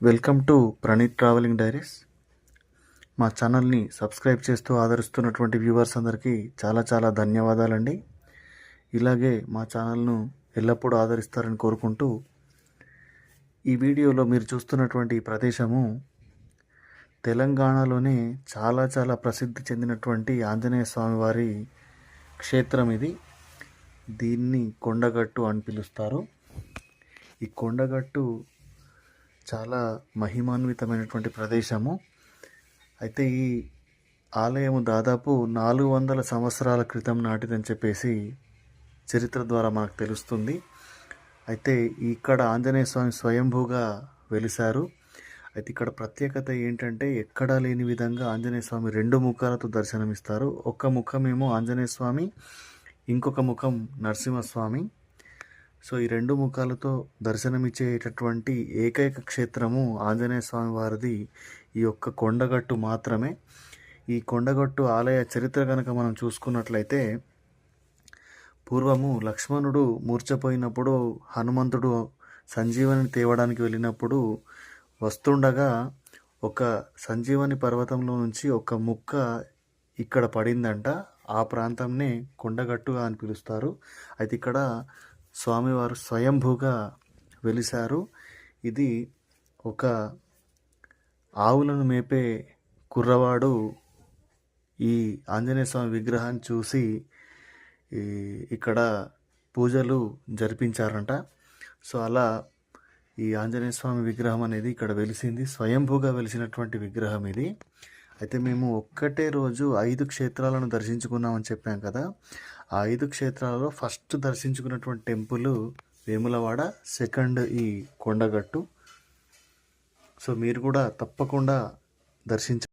Welcome to Praneeth travelling diaries. మా ఛానల్ని subscribe చేస్తూ ఆదరిస్తున్నటువంటి వ్యూవర్స్ అందరికీ చాలా చాలా ధన్యవాదాలండి. ఇలాగే మా ఛానల్ను ఎల్లప్పుడూ ఆదరిస్తారని కోరుకుంటూ, ఈ వీడియోలో మీరు చూస్తున్నటువంటి ఈ ప్రదేశము తెలంగాణలోనే చాలా చాలా ప్రసిద్ధి చెందినటువంటి ఆంజనేయ స్వామి వారి క్షేత్రం ఇది. దీన్ని కొండగట్టు అని పిలుస్తారు. ఈ కొండగట్టు చాలా మహిమాన్వితమైనటువంటి ప్రదేశము. అయితే ఈ ఆలయము దాదాపు 400 సంవత్సరాల క్రితం నాటిదని చెప్పేసి చరిత్ర ద్వారా మనకు తెలుస్తుంది. అయితే ఇక్కడ ఆంజనేయ స్వామి స్వయంభూగా వెలిశారు. అయితే ఇక్కడ ప్రత్యేకత ఏంటంటే, ఎక్కడా లేని విధంగా ఆంజనేయ స్వామి 2 ముఖాలతో దర్శనమిస్తారు. ఒక ముఖమేమో ఆంజనేయ స్వామి, ఇంకొక ముఖం నరసింహస్వామి. సో ఈ 2 ముఖాలతో దర్శనమిచ్చేటటువంటి ఏకైక క్షేత్రము ఆంజనేయ స్వామి వారిది ఈ యొక్క కొండగట్టు మాత్రమే. ఈ కొండగట్టు ఆలయ చరిత్ర కనుక మనం చూసుకున్నట్లయితే, పూర్వము లక్ష్మణుడు మూర్ఛపోయినప్పుడు హనుమంతుడు సంజీవని తేవడానికి వెళ్ళినప్పుడు వస్తుండగా ఒక సంజీవని పర్వతంలో నుంచి ఒక ముక్క ఇక్కడ పడిందంట. ఆ ప్రాంతంనే కొండగట్టుగా అని పిలుస్తారు. అయితే ఇక్కడ స్వామివారు స్వయంభూగా వెలిశారు. ఇది ఒక ఆవులను మేపే కుర్రవాడు ఈ ఆంజనేయ స్వామి విగ్రహాన్ని చూసి ఇక్కడ పూజలు జరిపించారంట. సో అలా ఈ ఆంజనేయ స్వామి విగ్రహం అనేది ఇక్కడ వెలిసింది. స్వయంభూగా వెలిసినటువంటి విగ్రహం ఇది. అయితే మేము ఒక్కటే రోజు 5 క్షేత్రాలను దర్శించుకున్నామని చెప్పాం కదా. ఆ 5 క్షేత్రాలలో ఫస్ట్ దర్శించుకున్నటువంటి టెంపుల్ వేములవాడ, సెకండ్ ఈ కొండగట్టు. సో మీరు కూడా తప్పకుండా దర్శించ